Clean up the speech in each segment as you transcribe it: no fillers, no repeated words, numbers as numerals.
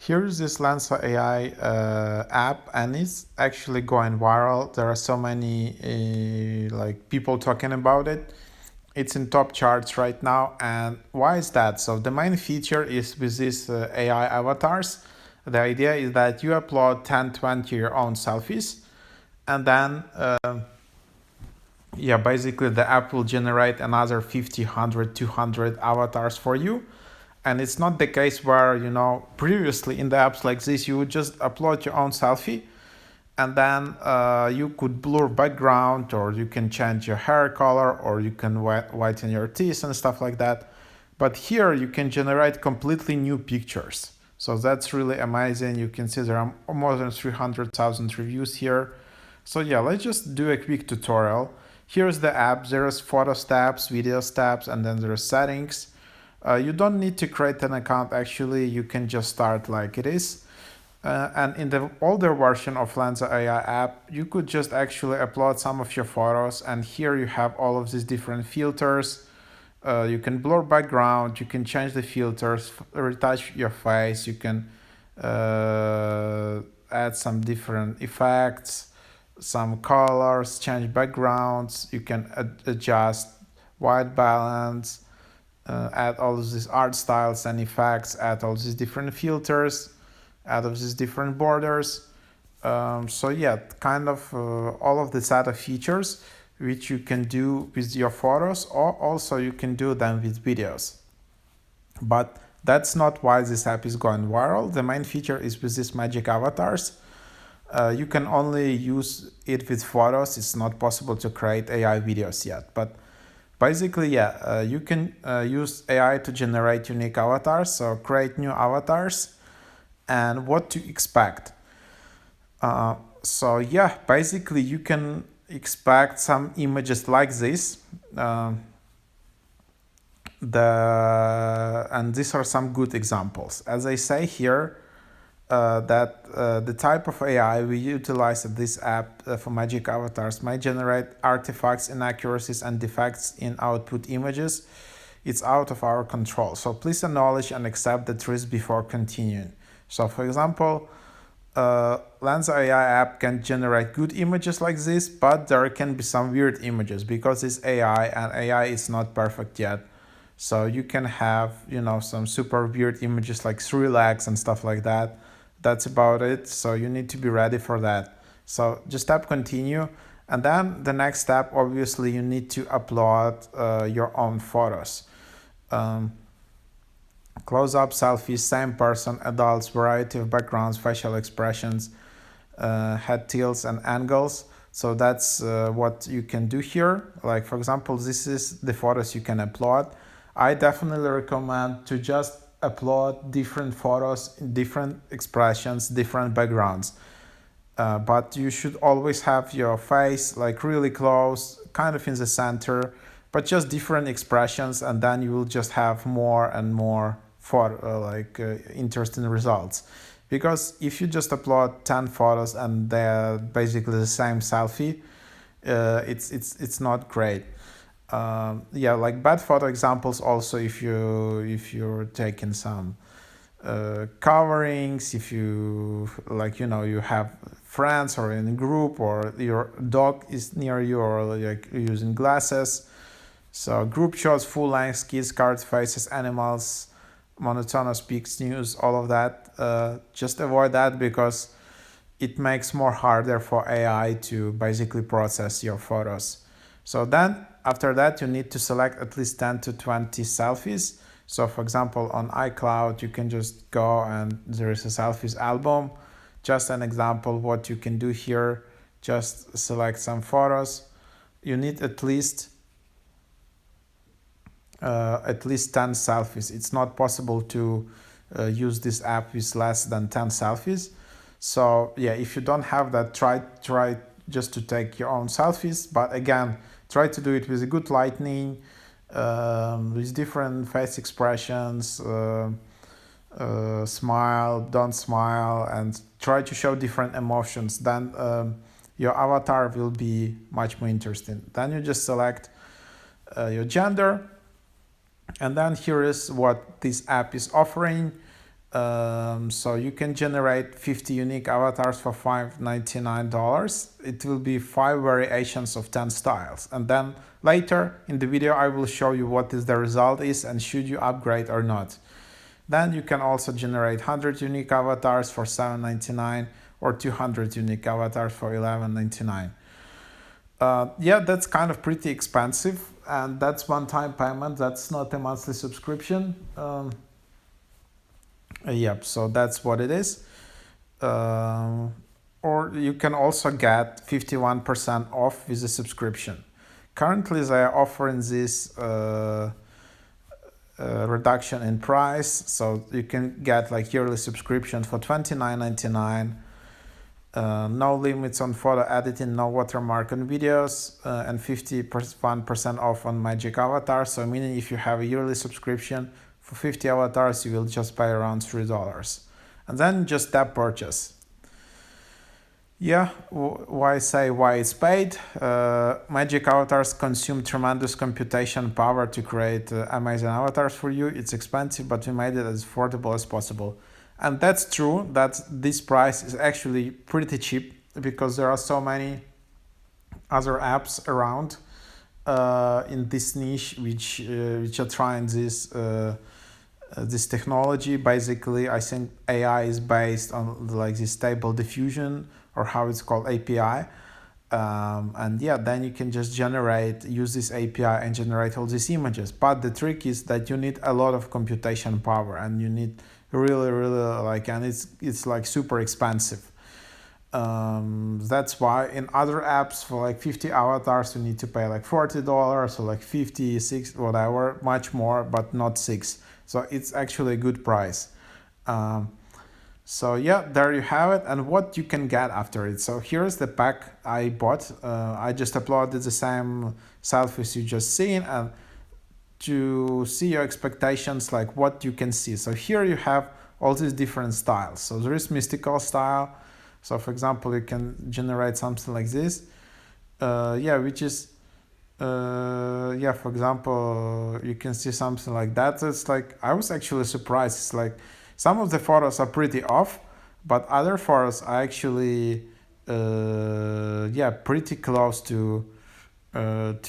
Here is this Lensa AI app, and it's actually going viral. There are so many like people talking about it. It's in top charts right now. And why is that? So the main feature is with these AI avatars. The idea is that you upload 10, 20 your own selfies, and then yeah, basically the app will generate another 50, 100, 200 avatars for you. And it's not the case where, previously in the apps like this, you would just upload your own selfie, and then you could blur background, or you can change your hair color, or you can whiten your teeth and stuff like that. But here you can generate completely new pictures. So that's really amazing. You can see there are more than 300,000 reviews here. So yeah, let's just do a quick tutorial. Here's the app. There's photos tabs, videos tabs, and then there's settings. You don't need to create an account. Actually, you can just start like it is. And in the older version of Lensa AI app, you could just actually upload some of your photos, and here you have all of these different filters. You can blur background, you can change the filters, retouch your face, you can add some different effects, some colors, change backgrounds, you can adjust white balance, add all of these art styles and effects, add all these different filters, add all these different borders. So yeah, kind of all of the set of features which you can do with your photos, or also you can do them with videos. But that's not why this app is going viral. The main feature is with these magic avatars. You can only use it with photos. It's not possible to create AI videos yet, but basically, yeah, you can use AI to generate unique avatars, so create new avatars, and what to expect. So yeah, basically you can expect some images like this. And these are some good examples. As I say here, that the type of AI we utilize at this app for magic avatars might generate artifacts, inaccuracies, and defects in output images. It's out of our control. So please acknowledge and accept the truth before continuing. So for example, Lensa AI app can generate good images like this, but there can be some weird images because it's AI, and AI is not perfect yet. So you can have, some super weird images like 3 legs and stuff like that. That's about it. So you need to be ready for that. So just tap continue. And then the next step, obviously, you need to upload your own photos. Close-up selfies, same person, adults, variety of backgrounds, facial expressions, head tilts and angles. So that's what you can do here. Like, for example, this is the photos you can upload. I definitely recommend to just upload different photos, different expressions, different backgrounds. But you should always have your face like really close, kind of in the center, but just different expressions, and then you will just have more and more interesting results. Because if you just upload 10 photos and they're basically the same selfie, it's not great. Yeah, like bad photo examples also, if you're taking some coverings, if you you have friends or in a group, or your dog is near you, or like using glasses. So group shots, full length, kids, cards, faces, animals, monotonous pics, news, all of that. Just avoid that, because it makes more harder for AI to basically process your photos. So then after that, you need to select at least 10 to 20 selfies. So for example, on iCloud, you can just go and there is a selfies album. Just an example what you can do here. Just select some photos. You need at least 10 selfies. It's not possible to use this app with less than 10 selfies. So yeah, if you don't have that, try just to take your own selfies. But again, try to do it with a good lighting, with different face expressions, smile, don't smile, and try to show different emotions. Then your avatar will be much more interesting. Then you just select your gender. And then here is what this app is offering. So you can generate 50 unique avatars for $5.99. It will be 5 variations of 10 styles. And then later in the video, I will show you what is the result is and should you upgrade or not. Then you can also generate 100 unique avatars for $7.99 or 200 unique avatars for $11.99. Yeah, that's kind of pretty expensive, and that's one-time payment. That's not a monthly subscription. Yep, so that's what it is. Or you can also get 51% off with a subscription. Currently, they are offering this reduction in price, so you can get like yearly subscription for $29.99. No limits on photo editing, no watermark on videos, and 51% off on magic avatars. So meaning if you have a yearly subscription for 50 avatars, you will just pay around $3. And then just tap purchase. Yeah, why it's paid? Magic avatars consume tremendous computation power to create amazing avatars for you. It's expensive, but we made it as affordable as possible. And that's true, that this price is actually pretty cheap because there are so many other apps around in this niche which are trying this technology. Basically, I think AI is based on like this stable diffusion, or how it's called, API. And yeah, then you can just use this API and generate all these images. But the trick is that you need a lot of computation power, and you need really like, and it's like super expensive. That's why in other apps for like 50 avatars you need to pay like $40 or like 56, whatever, much more, but not 6. So it's actually a good price. So yeah, there you have it, and what you can get after it. So here's the pack I bought. I just uploaded the same selfies you just seen, and to see your expectations, like what you can see. So here you have all these different styles. So there is mystical style. So for example, you can generate something like this. Yeah, which is, yeah, for example, you can see something like that. It's like, I was actually surprised. It's like, some of the photos are pretty off, but other photos are actually, yeah, pretty close to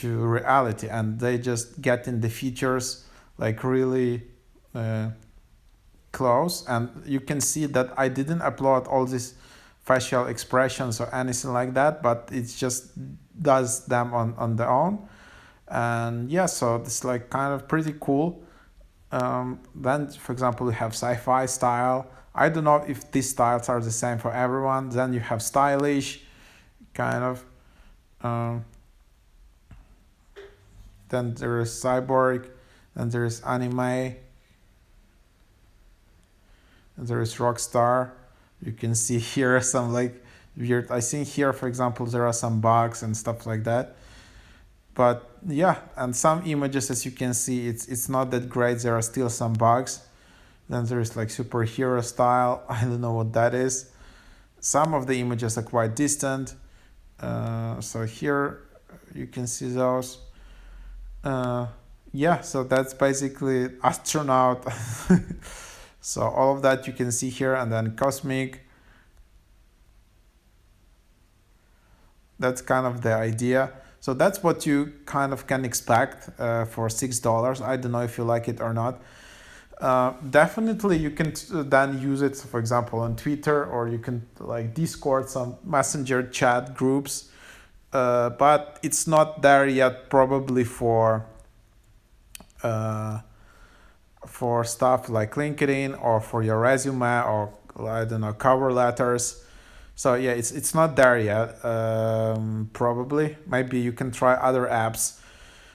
reality, and they just get in the features like really close. And you can see that I didn't upload all these facial expressions or anything like that, but it just does them on their own. And yeah, so it's like kind of pretty cool. Then for example, you have sci-fi style. I don't know if these styles are the same for everyone. Then you have stylish, kind of. Then there is cyborg, then there is anime, and there is rockstar. You can see here some like weird, I think here for example there are some bugs and stuff like that. But yeah, and some images, as you can see, it's not that great. There are still some bugs. Then there is like superhero style. I don't know what that is. Some of the images are quite distant. So here you can see those. Yeah, so that's basically astronaut. So all of that you can see here, and then cosmic. That's kind of the idea. So that's what you kind of can expect for $6. I don't know if you like it or not. Definitely you can then use it, for example, on Twitter, or you can like Discord, some messenger chat groups. But it's not there yet, probably for stuff like LinkedIn or for your resume, or I don't know, cover letters. So yeah, it's not there yet. Probably, maybe you can try other apps.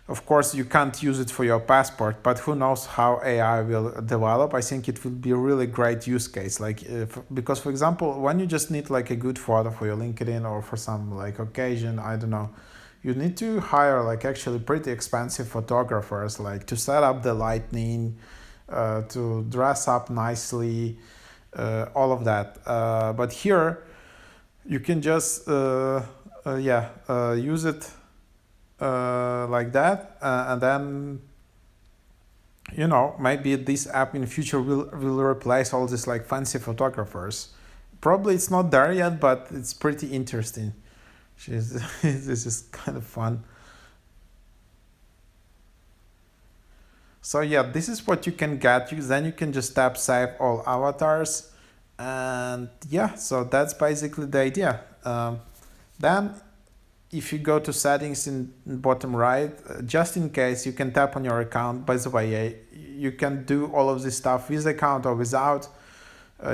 Of course, you can't use it for your passport, but who knows how AI will develop. I think it would be a really great use case. Like because for example, when you just need like a good photo for your LinkedIn or for some like occasion, I don't know, you need to hire like actually pretty expensive photographers, like to set up the lighting, to dress up nicely, all of that. But here, you can just use it like that, and then maybe this app in future will replace all these like fancy photographers. Probably it's not there yet, but it's pretty interesting. She's, this is kind of fun. So yeah, this is what you can get. Then you can just tap save all avatars, and yeah, so that's basically the idea. Then if you go to settings in bottom right, just in case, you can tap on your account. By the way, you can do all of this stuff with account or without.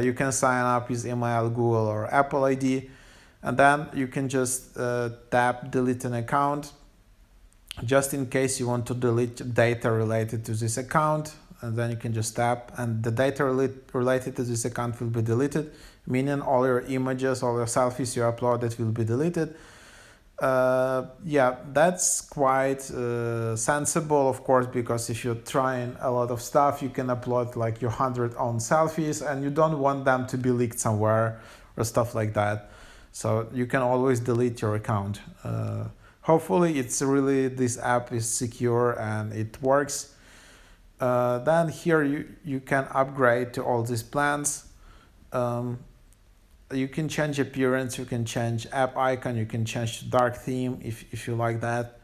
You can sign up with email, Google, or Apple ID, and then you can just tap delete an account, just in case you want to delete data related to this account. And then you can just tap, and the data related to this account will be deleted, meaning all your images, all your selfies you uploaded will be deleted. Yeah, that's quite sensible, of course, because if you're trying a lot of stuff, you can upload like your 100 own selfies and you don't want them to be leaked somewhere or stuff like that. So you can always delete your account. Hopefully this app is secure and it works. Then here you can upgrade to all these plans. You can change appearance, you can change app icon, you can change dark theme if you like that.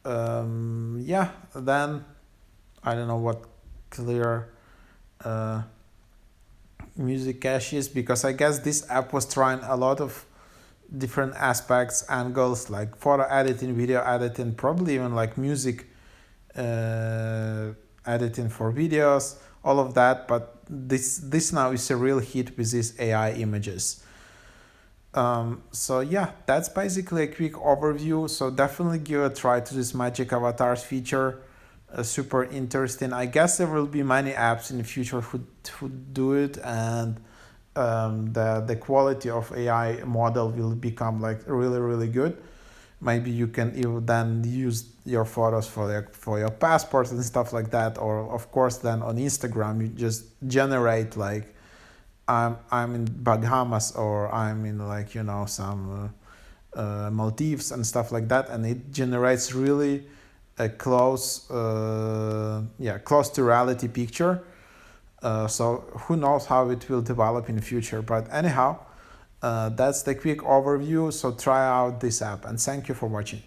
Yeah, then I don't know what clear music cache is, because I guess this app was trying a lot of different aspects, angles, like photo editing, video editing, probably even like music editing for videos, all of that. But this now is a real hit with these AI images. So yeah, that's basically a quick overview. So definitely give a try to this magic avatars feature. Super interesting. I guess there will be many apps in the future who do it, and the quality of AI model will become like really good. Maybe you then use your photos for your passports and stuff like that. Or of course then on Instagram you just generate like I'm in Bahamas, or I'm in like some Maldives and stuff like that, and it generates really a close to reality picture. So who knows how it will develop in the future, but anyhow, that's the quick overview. So try out this app, and thank you for watching.